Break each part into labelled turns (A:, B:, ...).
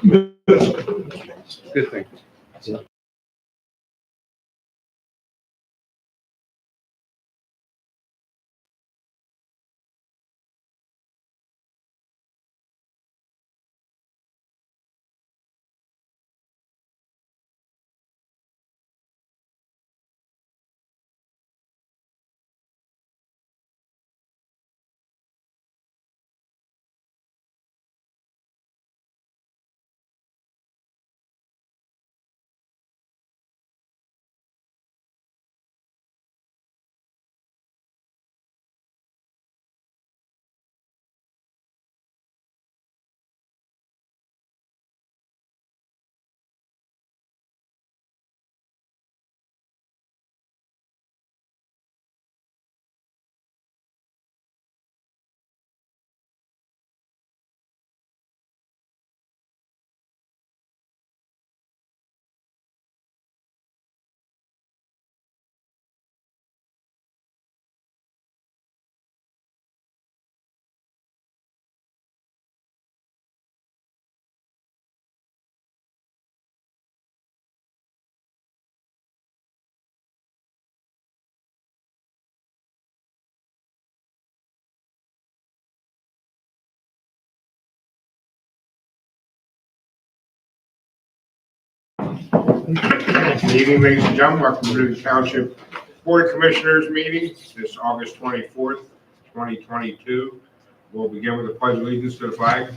A: Good thing.
B: Good evening, ladies and gentlemen. Welcome to the Ridley Township Board of Commissioners meeting this August 24th, 2022. We'll begin with the pledge of allegiance to the flag.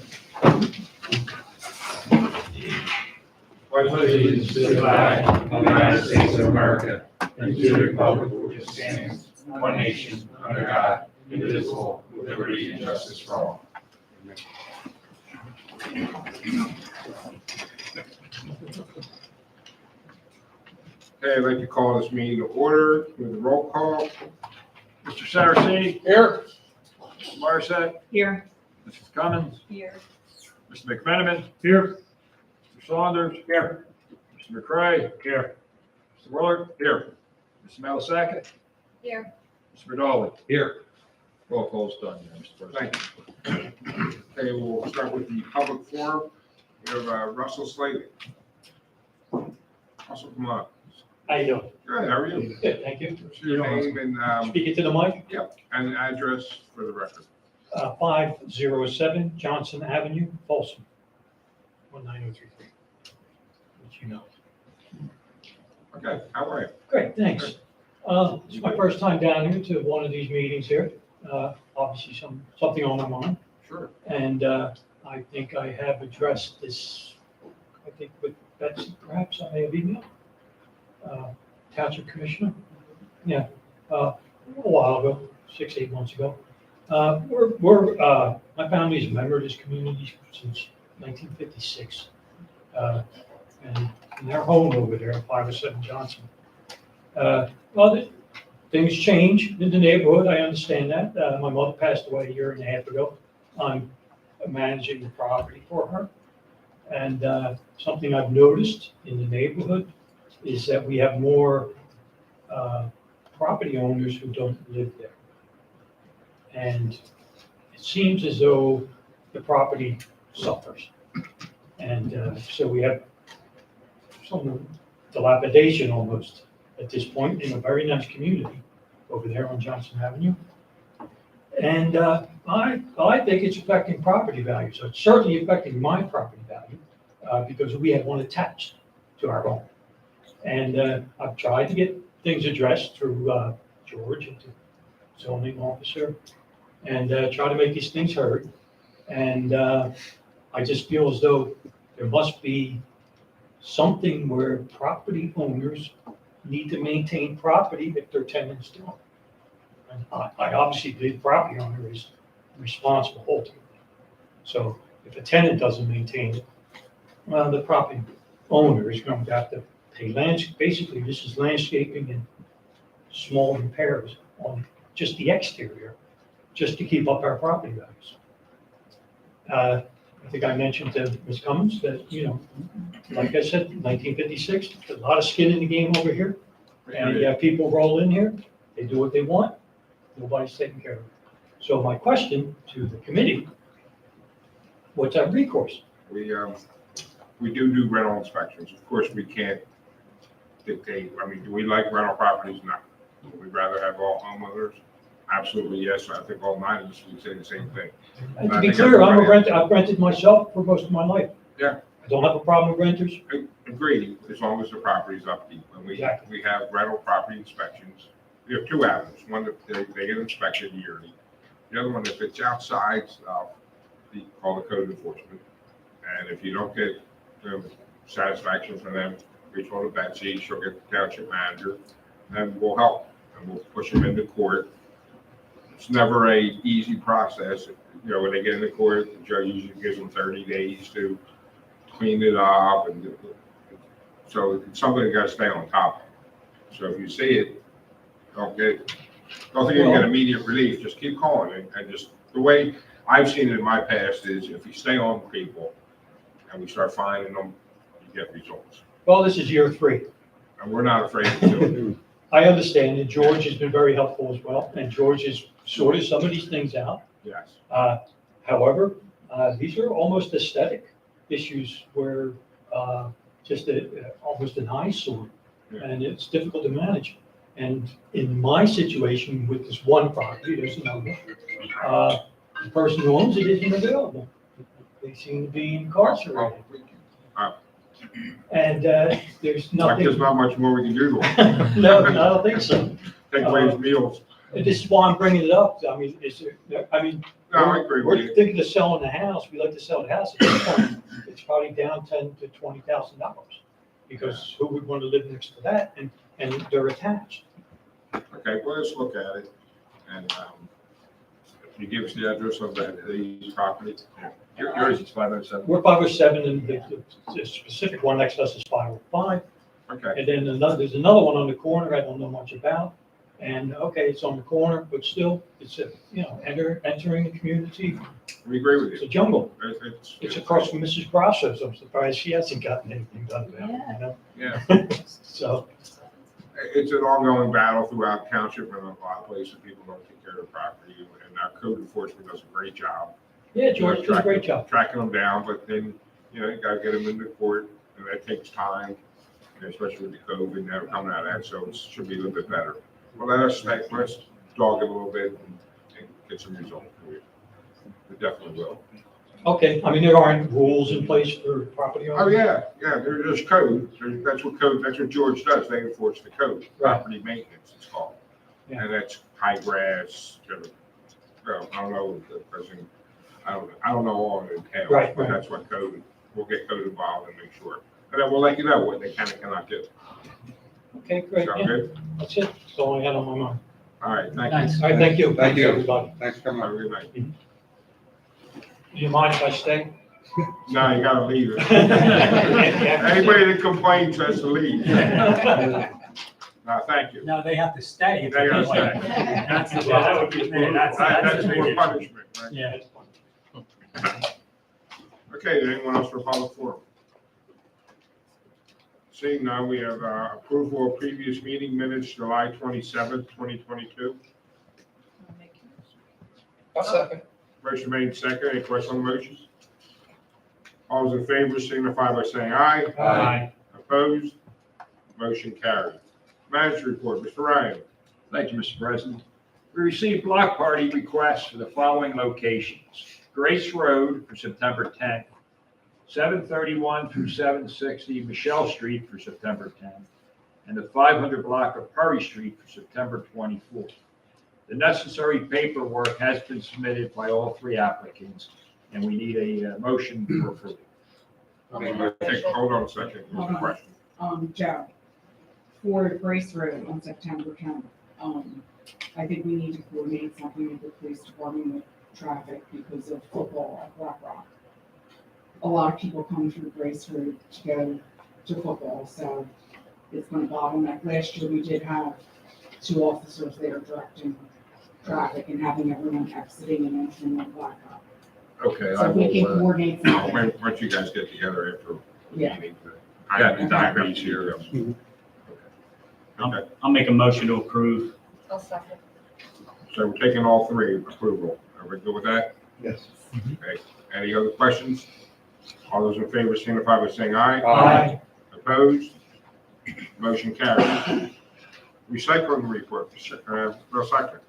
C: Pledge allegiance to the flag of the United States of America and to the republic for which it stands, one nation, under God, indivisible, with liberty and justice for all.
B: Okay, I'd like to call this meeting to order with a roll call.
C: Mr. Saraceni?
B: Here.
C: Mr. Marset?
D: Here.
C: Mrs. Cummins?
D: Here.
C: Mr. McMenamin? Here. Mr. Saunders? Here. Mr. McCray? Here. Mr. Willard? Here. Mr. Malasaka?
D: Here.
C: Mr. Badali? Here. Roll call's done, Mr. President.
B: Thank you. Okay, we'll start with the public forum. We have Russell Slavy. Russell, come on.
E: How you doing?
B: Good, how are you?
E: Good, thank you.
B: What's your name and,
E: Speaking to the mic,
B: and address for the record?
E: 507 Johnson Avenue, Folsom, 19033, which you know.
B: Okay, how are you?
E: Great, thanks. It's my first time down here to one of these meetings here. Obviously something on my mind,
B: Sure.
E: and I think I have addressed this, I think with Betsy, perhaps I may have emailed. Township Commissioner, yeah, a while ago, 6-8 months ago. My family's a member of this community since 1956. And their home over there, 507 Johnson. Things change in the neighborhood, I understand that. My mother passed away a year and a half ago. I'm managing the property for her. And something I've noticed in the neighborhood is that we have more property owners who don't live there. And it seems as though the property suffers. And so we have some dilapidation almost at this point in a very nice community over there on Johnson Avenue. And I think it's affecting property value. So it's certainly affecting my property value because we have one attached to our home. And I've tried to get things addressed through George, the zoning officer, and try to make these things heard. And I just feel as though there must be something where property owners need to maintain property if their tenants don't. And I obviously believe the property owner is responsible ultimately. So if a tenant doesn't maintain it, well, the property owner is going to have to pay basically this is landscaping and small repairs on just the exterior, just to keep up our property values. I think I mentioned to Ms. Cummins that, like I said, 1956, there's a lot of skin in the game over here. And you have people roll in here, they do what they want, nobody's taking care of it. So my question to the committee, what's our recourse?
B: We we do rental inspections. Of course, we can't dictate, I mean, do we like rental properties? No. Would we rather have all homeowners? Absolutely, yes. I think all nine of us would say the same thing.
E: And to
B: I
E: be
B: think
E: clear, I'm a
B: everybody-
E: renter, I've rented myself for most of my life.
B: Yeah.
E: I don't have a problem with renters.
B: Agreed, as long as the property's upkeep. And
E: Exactly.
B: we have rental property inspections. We have two avenues. One, that they get inspected yearly. The other one, if it's outside stuff, we call the code enforcement. And if you don't get satisfaction from them, reach out to Betsy, she'll get the township manager, and we'll help. And we'll push them into court. It's never a easy process. When they get into court, the judge usually gives them 30 days to clean it up, and so it's something you gotta stay on top of. So if you see it, don't think you get immediate relief, just keep calling, and just, the way I've seen it in my past is, if you stay on people and we start finding them, you get results.
E: Well, this is year 3.
B: And we're not afraid to do it.
E: I understand, and George has been very helpful as well, and George has sorted some of these things out.
B: Yes.
E: However, these are almost aesthetic issues where just almost an eyesore,
B: Yeah.
E: and it's difficult to manage. And in my situation with this one property, there's another, the person who owns it isn't available. They seem to be incarcerated, and there's
B: Like,
E: nothing.
B: there's not much more we can do to them.
E: No, I don't think so.
B: Take away his meals.
E: And this is why I'm bringing it up. I mean,
B: No, I agree with
E: we're
B: you.
E: thinking of selling the house. We like to sell the house. At this point, it's probably down $10,000 to $20,000, because who would want to live next to that? And they're attached.
B: Okay, well, let's look at it, and if you give us the address of the property.
C: Yours is 507.
E: We're 507, and the specific one next to us is 505.
B: Okay,
E: And then there's another one on the corner I don't know much about. And okay, it's on the corner, but still, it's entering the community.
B: we agree with
E: It's a
B: you.
E: jungle.
B: It's
E: It's across from Mrs. Grasso's. I'm surprised she hasn't gotten anything done about it, you know?
B: Yeah,
E: So,
B: it's an ongoing battle throughout township, and a lot of places people don't take care of the property, and our code enforcement does a great job.
E: yeah, George does a great job.
B: Tracking them down, but then, you gotta get them into court, and that takes time, especially with the COVID now coming out of that, so it should be a little bit better. Well, let's dog it a little bit and get some results for you. We definitely will.
E: Okay, I mean, there aren't rules in place for property
B: Oh,
E: owners.
B: yeah, there's code. That's what George does. They enforce the code.
E: Right.
B: Property maintenance, it's called.
E: Yeah.
B: And that's high grass, well, I don't know, the person, I don't know all the details.
E: Right,
B: But
E: right.
B: that's what code, we'll get code involved and make sure. And then we'll let you know what they can and cannot do.
E: Okay, great,
B: Sound
E: yeah,
B: good?
E: that's it. That's all I had on my mind.
B: All right, thank
E: Thanks.
B: you.
E: All right, thank you.
A: Thank
E: Thanks,
A: you.
E: everybody.
A: Thanks for
B: Have a
A: coming.
B: good night.
E: Do you mind if I stay?
B: No, you gotta leave it. Anybody that complains has to leave. No, thank you.
D: No, they have to stay.
B: They gotta stay.
D: That's the.
E: Yeah, that would be-
D: That's
B: That's
D: the big
B: more
D: issue.
B: punishment, right?
D: Yeah.
B: Okay, anyone else for public forum? Seeing none, we have approval of previous meeting minutes, July 27th, 2022.
A: I'll second.
B: Motion made second. Any questions on the motion? All those in favor signify by saying aye.
D: Aye.
B: Opposed? Motion carried. Manager report, Mr. Ryan.
C: Thank you, Mr. President. We received block party requests for the following locations: Grace Road for September 10th, 731 through 760 Michelle Street for September 10th, and the 500 block of Perry Street for September 24th. The necessary paperwork has been submitted by all three applicants, and we need a motion for approval.
B: Hold on a second. There's a question.
F: Joe, for Grace Road on September 10th, I think we need to coordinate something with the police department with traffic because of football at Black Rock. A lot of people come through Grace Road to go to football, so it's going to bottleneck. Last year, we did have 2 officers there directing traffic and having everyone exiting and entering on Black Rock.
B: Okay,
F: So
B: I
F: if we can
B: will,
F: coordinate something.
B: once you guys get together after the
F: Yeah.
B: meeting. I have the documents here. Okay,
D: I'll make a motion to approve.
G: I'll second.
B: so we're taking all three approval. Are we good with that?
A: Yes.
B: Okay. Any other questions? All those in favor signify by saying aye.
E: Aye.
B: Opposed? Motion carries. Recycling report, recycling.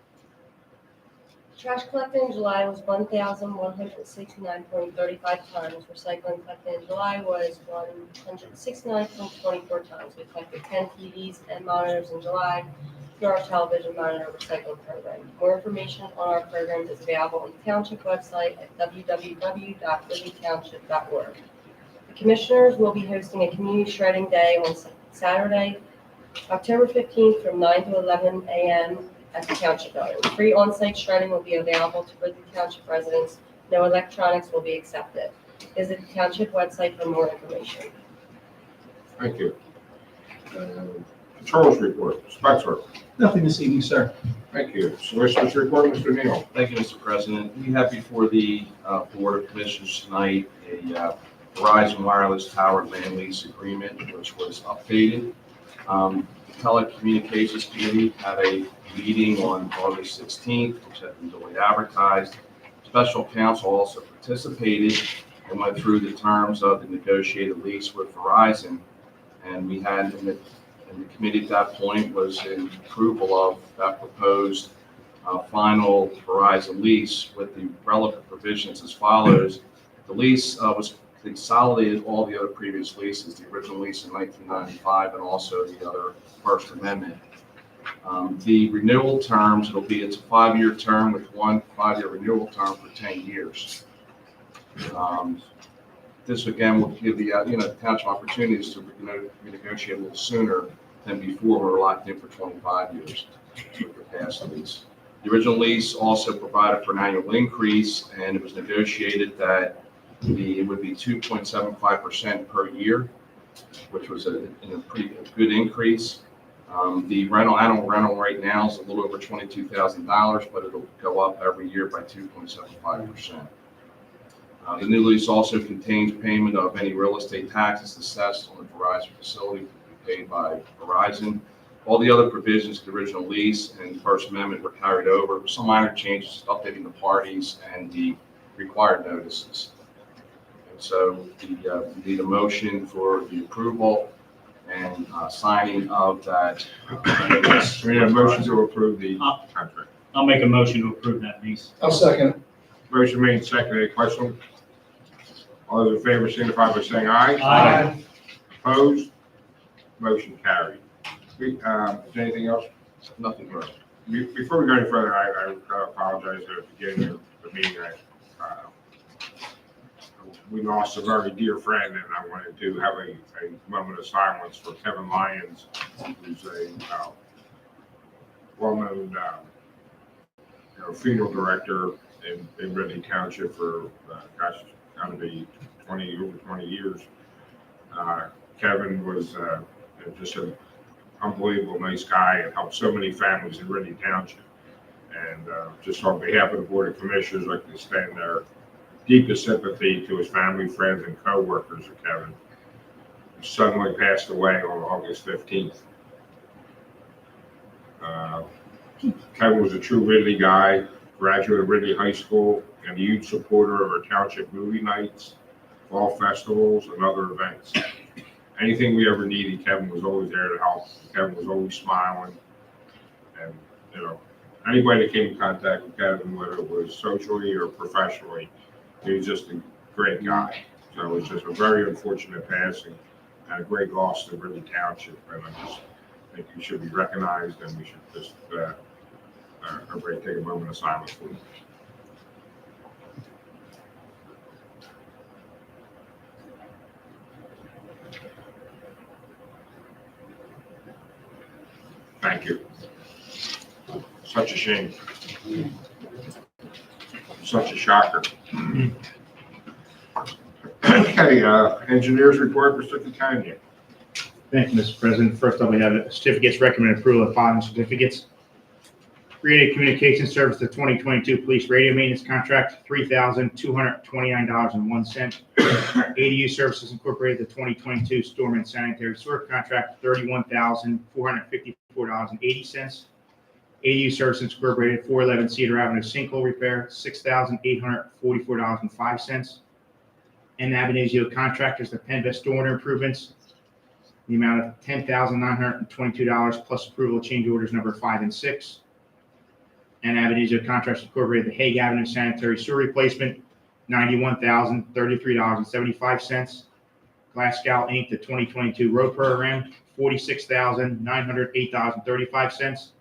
A: Trash collected in July was 1,169.35 tons. Recycling collected in July was 169.24 tons. We collected 10 TVs and monitors in July through our television monitor recycling program. More information on our program is available on the township website at www.ridleytownship.org. The commissioners will be hosting a community shredding day on Saturday, October 15th from 9 to 11 a.m. at the Township Building. Free on-site shredding will be available to Ridley Township residents. No electronics will be accepted. Visit the Township website for more information.
B: Thank you. Controls report, Spencer.
G: Nothing this evening, sir.
B: Thank you. Solicitors report, Mr. Neal.
H: Thank you, Mr. President. We have before the Board of Commissioners tonight a Verizon Wireless Tower Land Lease Agreement, which was updated. The Telecommunications Committee had a meeting on August 16th, which had been duly advertised. Special counsel also participated and went through the terms of the negotiated lease with Verizon. And we had in the committee at that point was in approval of that proposed final Verizon lease with the relevant provisions as follows. The lease was consolidated all the other previous leases, the original lease in 1995 and also the other First Amendment. The renewal terms, it's a 5-year term with one 5-year renewal term for 10 years. This again will give the township opportunities to renegotiate a little sooner than before we were locked in for 25 years with the past lease. The original lease also provided for an annual increase, and it was negotiated that it would be 2.75% per year, which was a pretty good increase. The annual rental right now is a little over $22,000, but it'll go up every year by 2.75%. The new lease also contains payment of any real estate taxes assessed on the Verizon facility to be paid by Verizon. All the other provisions of the original lease and First Amendment were carried over. Some minor changes, updating the parties and the required notices. And so we need a motion for the approval and signing of that.
B: We need a motion to approve the contract.
D: I'll make a motion to approve that lease.
G: I'll second.
B: Motion made, second. Any question? All those in favor signify by saying aye.
D: Aye.
B: Opposed? Motion carried. Is there anything else?
H: Nothing further.
B: Before we go any further, I apologize at the beginning of the meeting. We lost a very dear friend, and I wanted to have a moment of silence for Kevin Lyons, who's a well-known funeral director in Ridley Township for, gosh, got to be over 20 years. Kevin was just an unbelievable nice guy and helped so many families in Ridley Township. And just on behalf of the Board of Commissioners, I'd like to extend their deepest sympathy to his family, friends, and co-workers of Kevin, who suddenly passed away on August 15th. Kevin was a true Ridley guy, graduate of Ridley High School, and a huge supporter of our township movie nights, fall festivals, and other events. Anything we ever needed, Kevin was always there to help. Kevin was always smiling. And, anybody that came in contact with Kevin, whether it was socially or professionally, he was just a great guy. So it's just a very unfortunate passing and a great loss to Ridley Township. And I just think he should be recognized, and we should just everybody take a moment of silence for him. Thank you. Such a shame. Such a shocker. Okay, engineers report, Mr. Catania.
I: Thank you, Mr. President. First up, we have certificates, recommend approval of following certificates. Creative Communications Service, the 2022 Police Radio Maintenance Contract, $3,229.01. ADU Services Incorporated, the 2022 Storm and Sanitary Sewer Contract, $31,454.80. ADU Services Incorporated, 411 Cedar Avenue Sinkhole Repair, $6,844.05. and Ab initio contractors to Penvest stormwater improvements, the amount of $10,922 plus approval of change orders number 5 and 6. And Ab initio contractors incorporated the Hague Avenue sanitary sewer replacement, $91,033.75. Glasgow Inc., the 2022 road program, $46,908.35.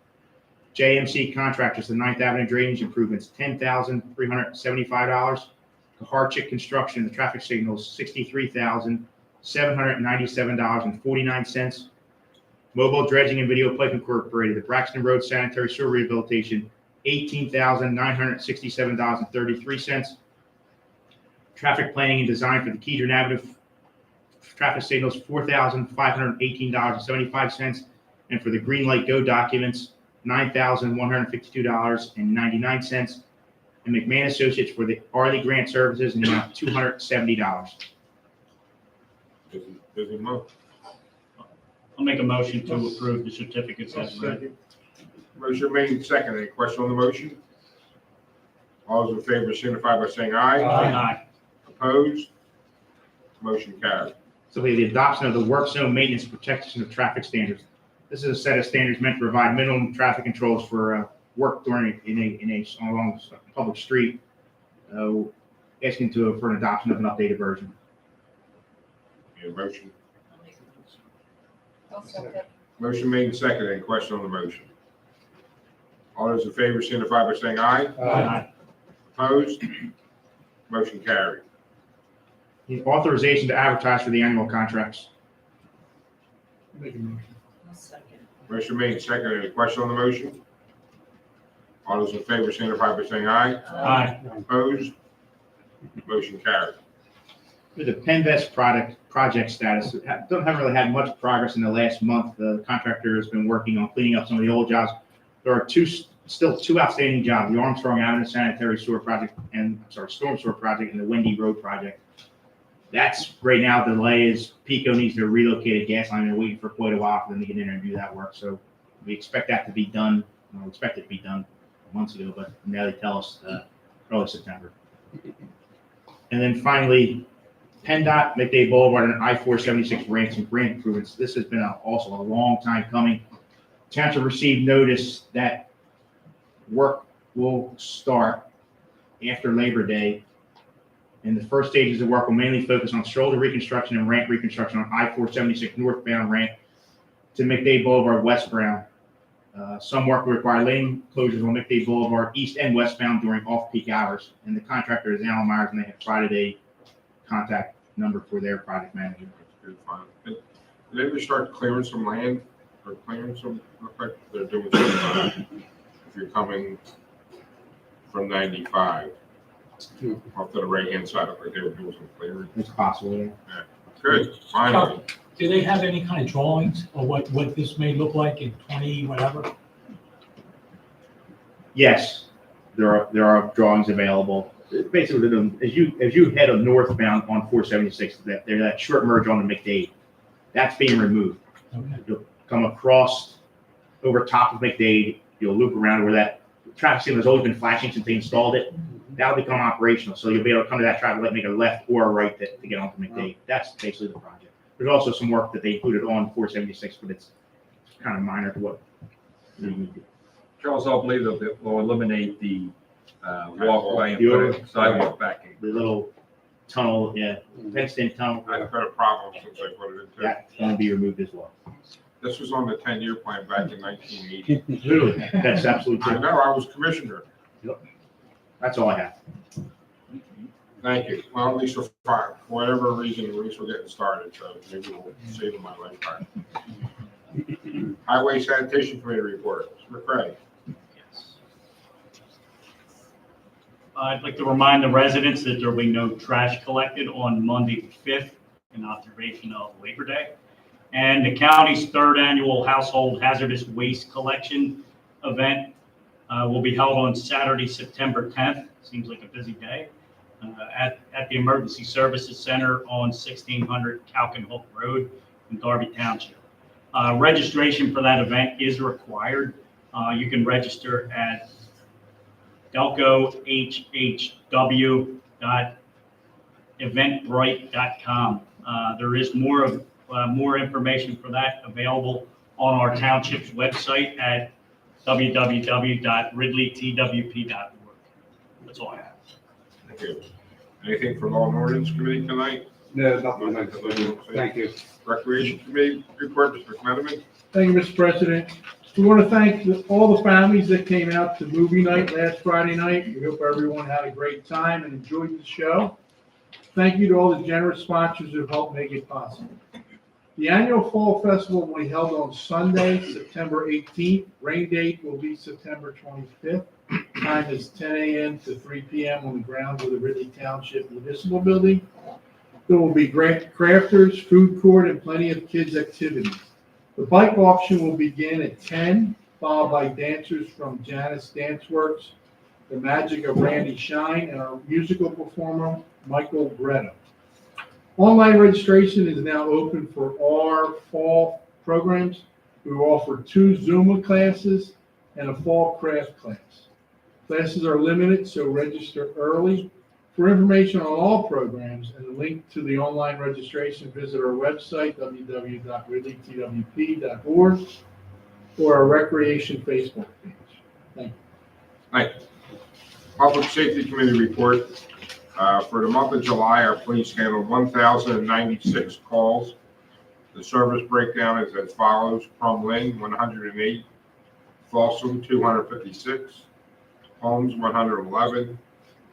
I: JMC Contractors, the 9th Avenue drainage improvements, $10,375. Kaharchik Construction, the traffic signals, $63,797.49. Mobile Dredging and Video Pipe Incorporated, the Braxton Road Sanitary Sewer Rehabilitation, $18,967.33. Traffic Planning and Design for the Kedron Avenue traffic signals, $4,518.75. And for the Green Light Go documents, $9,152.99. And McMahon Associates for the Arley Grant Services in the amount of $270.
B: Busy month.
D: I'll make a motion to approve the certificates as read.
B: Motion made and seconded. Any question on the motion? All those in favor signify by saying aye.
D: Aye.
B: Opposed? Motion carried.
I: So we have the adoption of the work zone maintenance and protection of traffic standards. This is a set of standards meant to provide minimum traffic controls for work during along a public street. Asking for an adoption of an updated version.
B: Need a motion?
A: I'll second.
B: Motion made and seconded. Any question on the motion? All those in favor signify by saying aye.
D: Aye.
B: Opposed? Motion carried.
I: The authorization to advertise for the annual contracts.
A: I'll second.
B: Motion made and seconded. Any question on the motion? All those in favor signify by saying aye.
D: Aye.
B: Opposed? Motion carried.
I: With the Penvest project status, haven't really had much progress in the last month. The contractor has been working on cleaning up some of the old jobs. There are still two outstanding jobs: the Armstrong Avenue sanitary sewer project storm sewer project, and the Wendy Road project. That's right now. The delay is Pico needs to relocate a gas line. They're waiting for quite a while for them to get in there and do that work. So we expect that to be done. We expect it to be done months ago, but now they tell us early September. And then finally, PennDOT, McDade Boulevard, and I-476 ramps and grant improvements. This has been also a long time coming. Township received notice that work will start after Labor Day. And the first stages of work will mainly focus on shoulder reconstruction and ramp reconstruction on I-476 northbound ramp to McDade Boulevard westbound. Some work will require lane closures on McDade Boulevard east and westbound during off-peak hours. And the contractor is Allen Myers, and they have provided a contact number for their project manager.
B: Good, fine. Did they ever start clearing some land or clearing some? Look like they're doing some. If you're coming from 95 off to the right-hand side, look like they were doing some clearing.
I: It's possible, yeah.
B: Good, finally.
G: Do they have any kind of drawings of what this may look like in 20, whatever?
I: Yes, there are drawings available. Basically, as you head northbound on 476, that short merge on the McDade, that's being removed.
G: Okay.
I: You'll come across over top of McDade. You'll loop around where that traffic signal has always been flashing since they installed it. That'll become operational, so you'll be able to come to that traffic light, make a left or a right to get onto McDade. That's basically the project. There's also some work that they included on 476, but it's kind of minor to what you need to do.
C: Charles, I believe that will eliminate the walkway
I: The
C: and put sidewalk back in.
I: The little tunnel, fenced-in tunnel,
B: I've had a problem since I put it into.
I: that's going to be removed as well.
B: This was on the 10-year plan back in 1980.
I: Literally, that's absolutely
B: I
I: true.
B: know, I was commissioner.
I: That's all I have.
B: Thank you. Well, at least we're fine. For whatever reason, at least we're getting started, so maybe we'll save my lifetime. Highway Sanitation Committee report. Mr. McCray.
D: Yes. I'd like to remind the residents that there will be no trash collected on Monday the 5th in observation of Labor Day. And the county's third annual household hazardous waste collection event will be held on Saturday, September 10th. Seems like a busy day. At the Emergency Services Center on 1600 Calkin Hook Road in Darby Township. Registration for that event is required. You can register at delcohhw.org eventbrite.com. There is more information for that available on our township's website at www.ridleytwp.org. That's all I have.
B: Thank you. Anything for Law and Ordinance Committee tonight?
C: No, nothing. Thank you.
B: Recreation Committee report, Mr. McMenamin?
J: Thank you, Mr. President. We want to thank all the families that came out to movie night last Friday night. We hope everyone had a great time and enjoyed the show. Thank you to all the generous sponsors who helped make it possible. The annual Fall Festival will be held on Sunday, September 18th. Rain date will be September 25th. Time is 10 a.m. to 3 p.m. on the grounds of the Ridley Township Municipal Building. There will be crafters, food court, and plenty of kids' activities. The bike auction will begin at 10, followed by dancers from Janice Dance Works, The Magic of Randy Shine, and our musical performer, Michael Greta. Online registration is now open for our fall programs. We will offer 2 Zumba classes and a fall craft class. Classes are limited, so register early. For information on all programs and a link to the online registration, visit our website, www.ridleytwp.org, or our Recreation Facebook page. Thank you.
B: Thank you. Public Safety Committee report. For the month of July, our police handled 1,096 calls. The service breakdown is as follows: Crum Lynn, 108, Folsom, 256, Holmes, 111,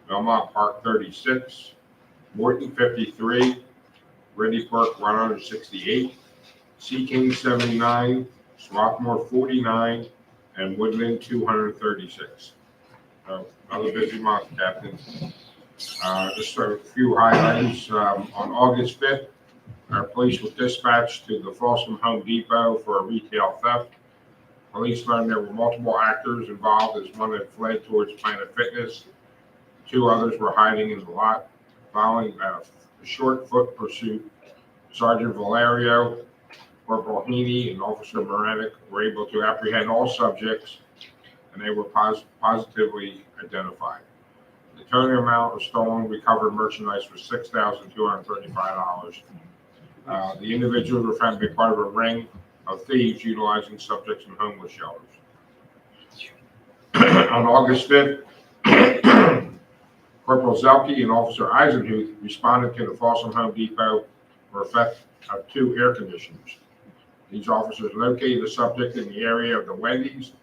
B: Belmont Park, 36, Morton, 53, Reddy Park, 168, Sea King, 79, Swarthmore, 49, and Woodland, 236. Another busy month, Captain. Just a few highlights. On August 5th, our police were dispatched to the Folsom Home Depot for a retail theft. Police learned there were multiple actors involved as one had fled towards Planet Fitness. 2 others were hiding in the lot. Following a short foot pursuit, Sergeant Valerio, Corporal Heaney, and Officer Morenik were able to apprehend all subjects, and they were positively identified. The total amount of stolen recovered merchandise was $6,235. The individuals were found to be part of a ring of thieves utilizing subjects in homeless shelters. On August 5th, Corporal Zelke and Officer Eisenhuth responded to the Folsom Home Depot for theft of 2 air conditioners. These officers located the subject in the area of the Wendy's.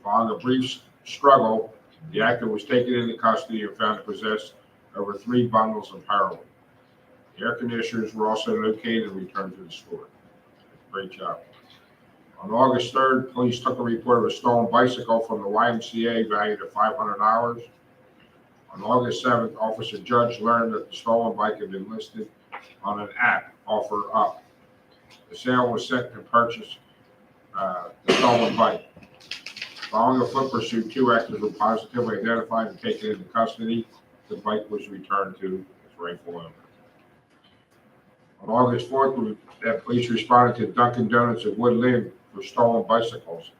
B: Following a brief struggle, the actor was taken into custody and found to possess over 3 bundles of heroin. The air conditioners were also located and returned to the store. Great job. On August 3rd, police took a report of a stolen bicycle from the YMCA valued at $500. On August 7th, Officer Judge learned that the stolen bike had been listed on an app, Offer Up. The sale was set to purchase the stolen bike. Following a foot pursuit, 2 actors were positively identified and taken into custody. The bike was returned to its rightful owner. On August 4th, police responded to Dunkin' Donuts at Woodland for stolen bicycles.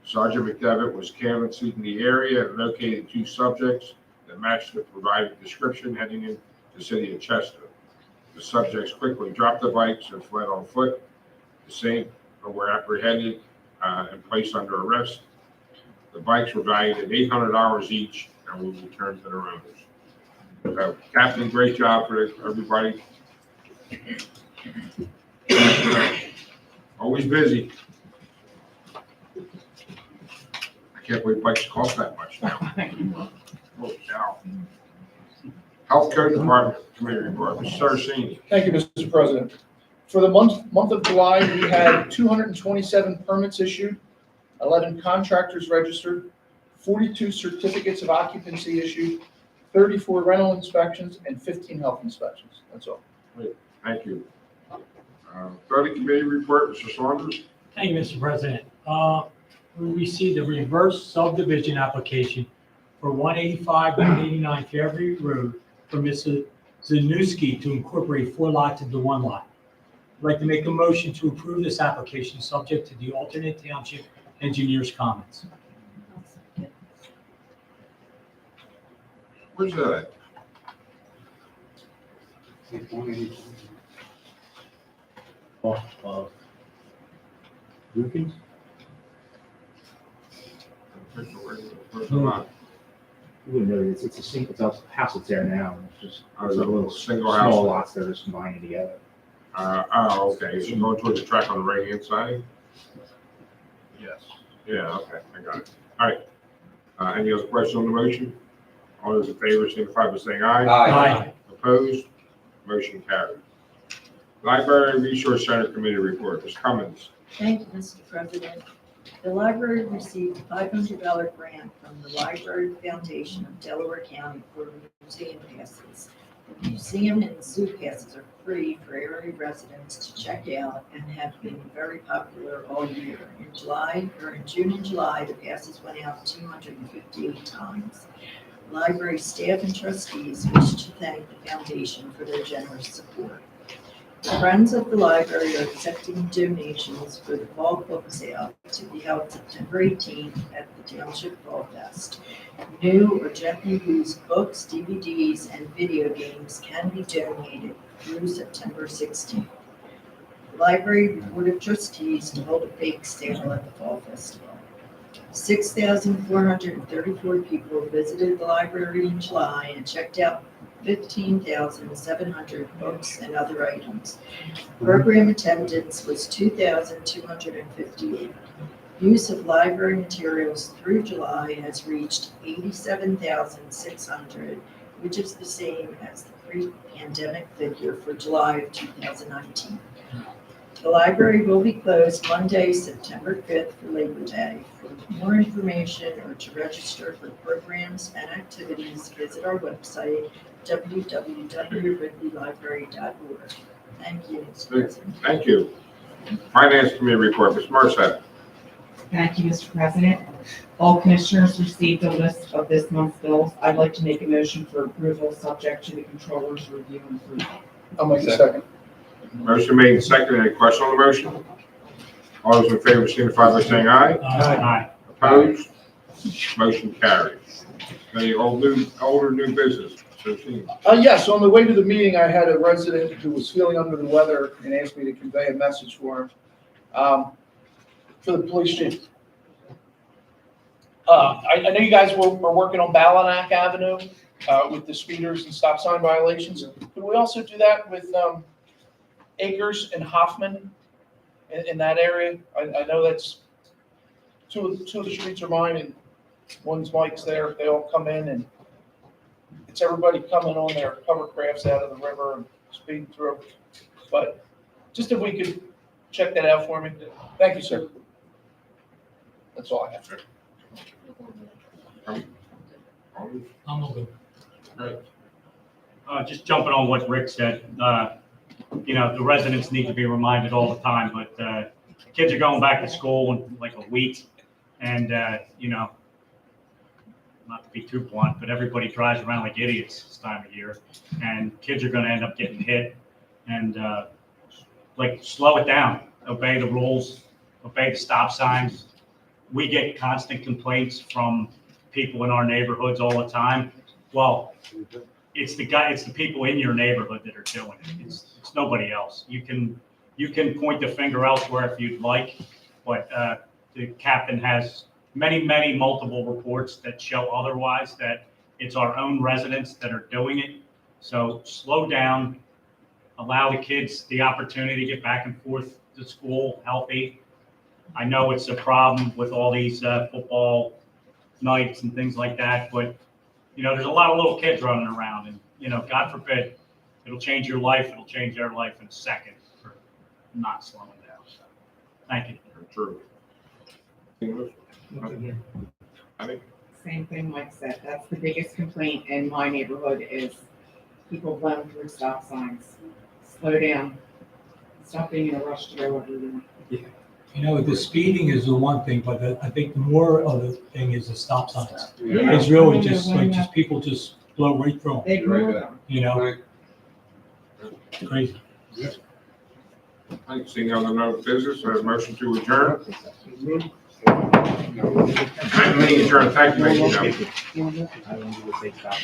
B: Sergeant McDevitt was canvassing the area and located 2 subjects that matched the provided description heading into the city of Chester. The subjects quickly dropped the bikes and fled on foot. The same were apprehended and placed under arrest. The bikes were valued at $800 each and were returned to their owners. Captain, great job for everybody. Always busy. I can't believe bikes cost that much now. Oh, cow. Health Code Department Committee report, Mr. Saraceni.
K: Thank you, Mr. President. For the month of July, we had 227 permits issued, 11 contractors registered, 42 certificates of occupancy issued, 34 rental inspections, and 15 health inspections. That's all.
B: Great, thank you. 30 committee report, Mr. Saunders.
G: Thank you, Mr. President. We received a reverse subdivision application for 185 and 189 Fairview Road for Mr. Zanuski to incorporate 4 lots into 1 lot. I'd like to make a motion to approve this application subject to the alternate township engineer's comments.
B: Where's that at?
I: Off of Wilkins? You wouldn't know, it's a single, it's a house that's there now, and it's just,
B: Oh,
I: it's a little
B: single
I: small
B: house.
I: lots that are just combining together.
B: Okay, so going towards the track on the right-hand side?
I: Yes.
B: Yeah, okay, I got it. All right. Any other questions on the motion? All those in favor signify by saying aye.
G: Aye.
B: Opposed? Motion carried. Library Resource Center Committee report, Ms. Cummins.
L: Thank you, Mr. President. The library received a $500 grant from the Library Foundation of Delaware County for museum passes. The museum and zoo passes are free for area residents to check out and have been very popular all year. In June and July, the passes went out 258 times. Library staff and trustees wish to thank the foundation for their generous support. The Friends of the Library are accepting donations for the fall book sale to be held September 18th at the Township Fall Fest. New or gently used books, DVDs, and video games can be donated through September 16th. The Library Board of Trustees to hold a bake sale at the Fall Festival. 6,434 people visited the library in July and checked out 15,700 books and other items. Program attendance was 2,258. Use of library materials through July has reached 87,600, which is the same as the pre-pandemic figure for July of 2019. The library will be closed Monday, September 5th for Labor Day. For more information or to register for programs and activities, visit our website, www.ridleylibrary.org. Thank you, Mr. President.
B: Thank you. Finance Committee report, Ms. Marset.
F: Thank you, Mr. President. All commissioners received a list of this month's bills. I'd like to make a motion for approval, subject to the controller's review and approval.
K: I'll make a second.
B: Motion made and seconded. Any question on the motion? All those in favor signify by saying aye.
D: Aye.
B: Opposed? Motion carries. Any older new business?
K: Yes, on the way to the meeting, I had a resident who was feeling under the weather and asked me to convey a message for him, for the police chief. I know you guys were working on Ballinack Avenue, with the speeders and stop sign violations. Could we also do that with, Acres and Hoffman in that area? I know that's, two of the streets are mine and one's Mike's there. They all come in and it's everybody coming on their hovercrafts out of the river and speeding through. But just if we could check that out for me. Thank you, sir. That's all I have.
G: I'm okay.
D: Just jumping on what Rick said, the residents need to be reminded all the time, but kids are going back to school in like a week. And, not to be too blunt, but everybody drives around like idiots this time of year. And kids are going to end up getting hit. And, slow it down, obey the rules, obey the stop signs. We get constant complaints from people in our neighborhoods all the time. Well, it's the people in your neighborhood that are doing it. It's nobody else. You can point the finger elsewhere if you'd like, but the captain has many multiple reports that show otherwise, that it's our own residents that are doing it. So slow down, allow the kids the opportunity to get back and forth to school healthy. I know it's a problem with all these football nights and things like that, but there's a lot of little kids running around, and God forbid, it'll change your life. It'll change their life in a second for not slowing down. So, thank you.
B: True.
F: Same thing Mike said. That's the biggest complaint in my neighborhood is people blowing through stop signs. Slow down. Stop being in a rush to go everywhere.
G: The speeding is the one thing, but I think the more of the thing is the stop signs.
F: Yeah.
G: It's really just people just blow right through them,
F: They ignore them.
G: Crazy.
B: Thanks. Seeing other no business, a motion to adjourn. Meeting adjourned. Thank you, ladies and gentlemen.
I: I don't know what they stop.